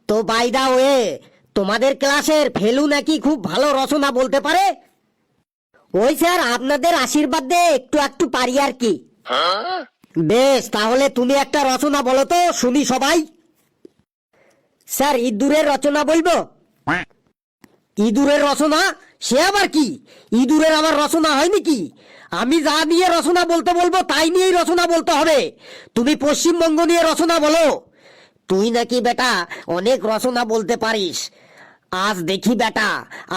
তো by the way, তোমাদের ক্লাসের ফেলু নাকি খুব ভালো রচনা বলতে পারে। ওই স্যার আপনাদের আশীর্বাদ দে একটু একটু পারি আর কি। বেশ, তাহলে তুমি একটা রচনা বলো তো শুনি সবাই। স্যার ইঁদুরের রচনা বলবো। ইঁদুরের রচনা? সে আবার কি? ইঁদুরের আবার রচনা হয় নাকি? আমি যা নিয়ে রচনা বলতে বলবো তাই নিয়েই রচনা বলতে হবে। তুমি পশ্চিমবঙ্গ নিয়ে রচনা বলো। তুই নাকি বেটা অনেক রচনা বলতে পারিস। আজ দেখি বেটা,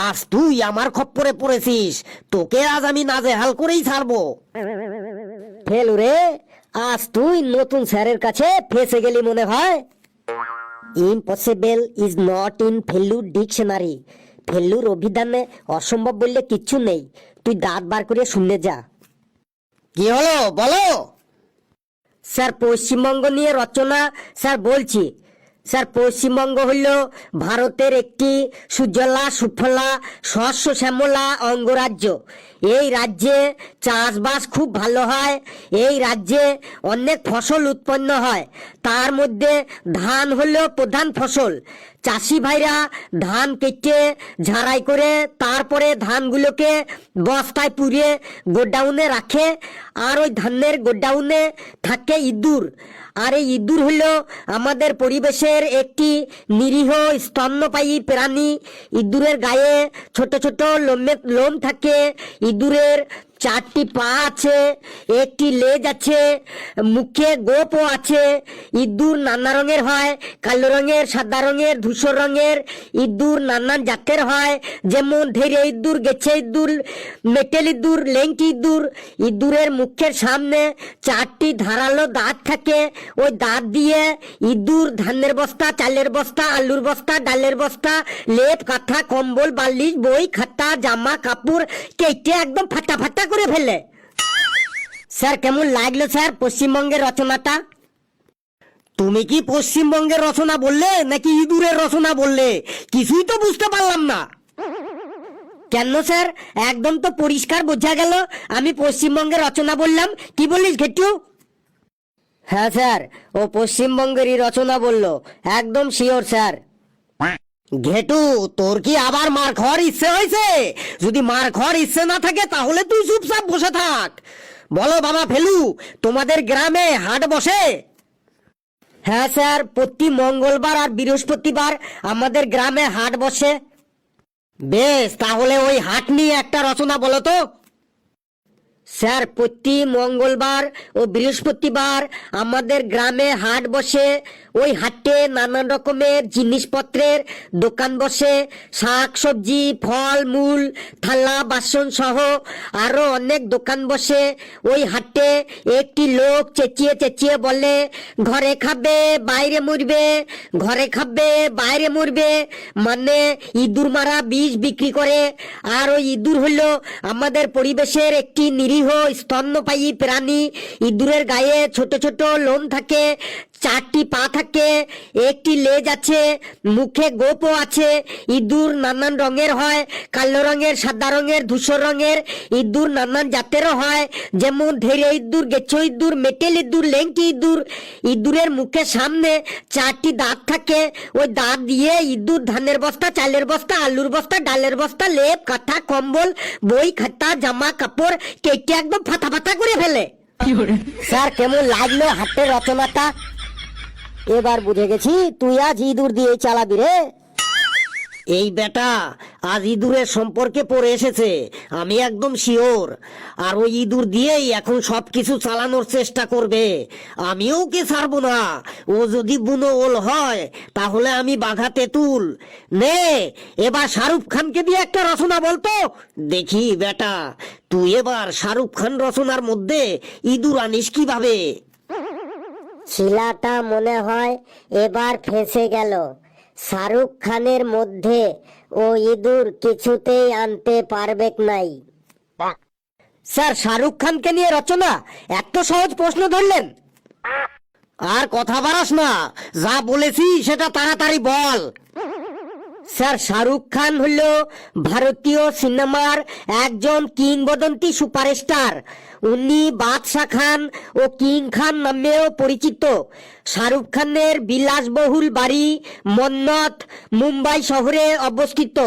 আজ তুই আমার খপ্পরে পড়েছিস। তোকে আজ আমি নাজেহাল করেই ছাড়বো। ফেলু রে, আজ তুই নতুন স্যারের কাছে ফেসে গেলি মনে হয়। ইম্পসিবল ইজ নট ইন ফেলুর ডিকশনারি। ফেলুর অভিধানে অসম্ভব বললে কিচ্ছু নেই। তুই দাঁত বার করে শুনলে যা। কি হলো বলো। স্যার পশ্চিমবঙ্গ নিয়ে রচনা স্যার বলছি। স্যার পশ্চিমবঙ্গ হইল ভারতের একটি সুজলা সুফলা শস্য শ্যামলা অঙ্গরাজ্য। এই রাজ্যে চাষবাস খুব ভালো হয়। এই রাজ্যে অনেক ফসল উৎপন্ন হয়। তার মধ্যে ধান হল প্রধান ফসল। চাষি ভাইরা ধান কেটে ঝাড়াই করে তারপরে ধানগুলোকে বস্তায় পুড়িয়ে গোডাউনে রাখে। আর ওই ধানের গোডাউনে থাকে ইঁদুর। আর এই ইঁদুর হইল আমাদের পরিবেশের একটি নিরীহ স্তন্যপায়ী প্রাণী। ইঁদুরের গায়ে ছোট ছোট লোম থাকে। ইঁদুরের 4টি পা আছে, একটি লেজ আছে, মুখে গোপও আছে। ইঁদুর নানা রঙের হয়, কালো রঙের, সাদা রঙের, ধূসর রঙের। ইঁদুর নানান জাতের হয়, যেমন ধেড়ে ইঁদুর, গেছে ইঁদুর, মেটেল ইঁদুর, লেংটি ইঁদুর। ইঁদুরের মুখের সামনে 4টি ধারালো দাঁত থাকে। ওই দাঁত দিয়ে ইঁদুর ধানের বস্তা, চালের বস্তা, আলুর বস্তা, ডালের বস্তা, লেপ, কাঁথা, কম্বল, বালিশ, বই, খাতা, জামা কাপড় কেটে একদম ফাটা ফাটা করে ফেলে। স্যার কেমন লাগলো স্যার পশ্চিমবঙ্গের রচনাটা? তুমি কি পশ্চিমবঙ্গের রচনা বললে নাকি ইঁদুরের রচনা বললে? কিছুই তো বুঝতে পারলাম না। কেন স্যার, একদম তো পরিষ্কার বোঝা গেল আমি পশ্চিমবঙ্গের রচনা বললাম। কি বলিস ঘেটু? হ্যাঁ স্যার, ও পশ্চিমবঙ্গেরই রচনা বললো, একদম শিওর স্যার। ঘেটু, তোর কি আবার মার খাওয়ার ইচ্ছে হয়েছে? যদি মার খাওয়ার ইচ্ছে না থাকে তাহলে তুই চুপচাপ বসে থাক। বলো বাবা ফেলু, তোমাদের গ্রামে হাট বসে? হ্যাঁ স্যার, প্রতি মঙ্গলবার আর বৃহস্পতিবার আমাদের গ্রামে হাট বসে। বেশ, তাহলে ওই হাট নিয়ে একটা রচনা বলো তো। স্যার প্রতি মঙ্গলবার ও বৃহস্পতিবার আমাদের গ্রামে হাট বসে। ওই হাটে নানান রকমের জিনিসপত্রের দোকান বসে। শাক সবজি, ফল মূল, থালা বাসন সহ আরো অনেক দোকান বসে। ওই হাটে একটি লোক চেঁচিয়ে চেঁচিয়ে বলে, ঘরে খাবে বাইরে মরবে, ঘরে খাবে বাইরে মরবে। মানে ইঁদুর মারা বিষ বিক্রি করে। আর ওই ইঁদুর হলো আমাদের পরিবেশের একটি নিরীহ স্তন্যপায়ী প্রাণী। ইঁদুরের গায়ে ছোট ছোট লোম থাকে, 4টি পা থাকে, একটি লেজ আছে, মুখে গোপও আছে। ইঁদুর নানান রঙের হয়, কালো রঙের, সাদা রঙের, ধূসর রঙের। ইঁদুর নানান জাতেরও হয়, যেমন ধেড়ে ইঁদুর, গেছো ইঁদুর, মেটেল ইঁদুর, লেংটি ইঁদুর। ইঁদুরের মুখের সামনে 4টি দাঁত থাকে। ওই দাঁত দিয়ে ইঁদুর ধানের বস্তা, চালের বস্তা, আলুর বস্তা, ডালের বস্তা, লেপ, কাঁথা, কম্বল, বই, খাতা, জামা কাপড় কেটে একদম ফাটা ফাটা করে ফেলে। স্যার কেমন লাগলো হাটের রচনাটা? এবার বুঝে গেছি তুই আজ ইঁদুর দিয়ে চালাবি রে। এই বেটা আজ ইঁদুরের সম্পর্কে পড়ে এসেছে, আমি একদম শিওর। আর ওই ইঁদুর দিয়েই এখন সবকিছু চালানোর চেষ্টা করবে। আমিও ওকে ছাড়বো না। ও যদি বুনো ওল হয় তাহলে আমি বাঘা তেঁতুল। নে, এবার শাহরুখ খানকে দিয়ে একটা রচনা বলতো দেখি। বেটা তুই এবার শাহরুখ খান রচনার মধ্যে ইঁদুর আনিস কিভাবে? ছেলেটা মনে হয় এবার ফেঁসে গেল। শাহরুখ খানের মধ্যে ও ইঁদুর কিছুতেই আনতে পারবে নাই। স্যার শাহরুখ খানকে নিয়ে রচনা? এত সহজ প্রশ্ন ধরলেন? আর কথা বাড়াস না, যা বলেছি সেটা তাড়াতাড়ি বল। স্যার শাহরুখ খান হলো ভারতীয় সিনেমার একজন কিংবদন্তি সুপারস্টার। উনি বাদশাহ খান ও কিং খান নামেও পরিচিত। শাহরুখ খানের বিলাসবহুল বাড়ি মন্নত মুম্বাই শহরে অবস্থিত।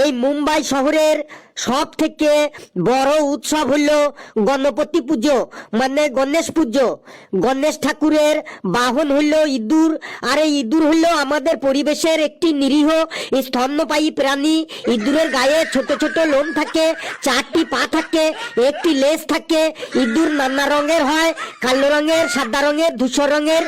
এই মুম্বাই শহরের সব থেকে বড় উৎসব হলো গণপতি পুজো, মানে গণেশ পুজো। গণেশ ঠাকুরের বাহন হলো ইঁদুর, আর এই ইঁদুর হলো আমাদের পরিবেশের একটি নিরীহ স্তন্যপায়ী প্রাণী। ইঁদুরের গায়ে ছোট ছোট লোম থাকে, 4টি পা থাকে, একটি লেজ থাকে। ইঁদুর নানা রঙের হয়, কালো রঙের, সাদা রঙের, ধূসর রঙের।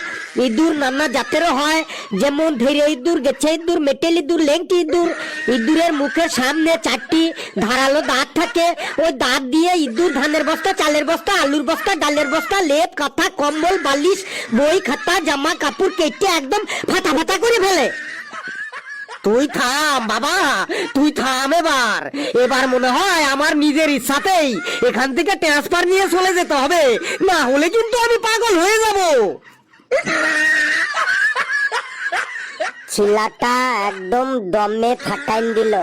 ইঁদুর নানা জাতেরও হয়, যেমন ধেড়ে ইঁদুর, গেছে ইঁদুর, মেটেল ইঁদুর, লেংটি ইঁদুর। ইঁদুরের মুখের সামনে 4টি ধারালো দাঁত থাকে। ওই দাঁত দিয়ে ইঁদুর ধানের বস্তা, চালের বস্তা, আলুর বস্তা, ডালের বস্তা, লেপ, কাঁথা, কম্বল, বালিশ, বই, খাতা, জামা কাপড় কেটে একদম ফাটা ফাটা করে ফেলে। তুই থাম বাবা, তুই থাম। এবার এবার মনে হয় আমার নিজের ইচ্ছাতেই এখান থেকে ট্রান্সফার নিয়ে চলে যেতে হবে, না হলে কিন্তু আমি পাগল হয়ে যাব। ছিলাটা একদম দমে ফাটাইন দিল।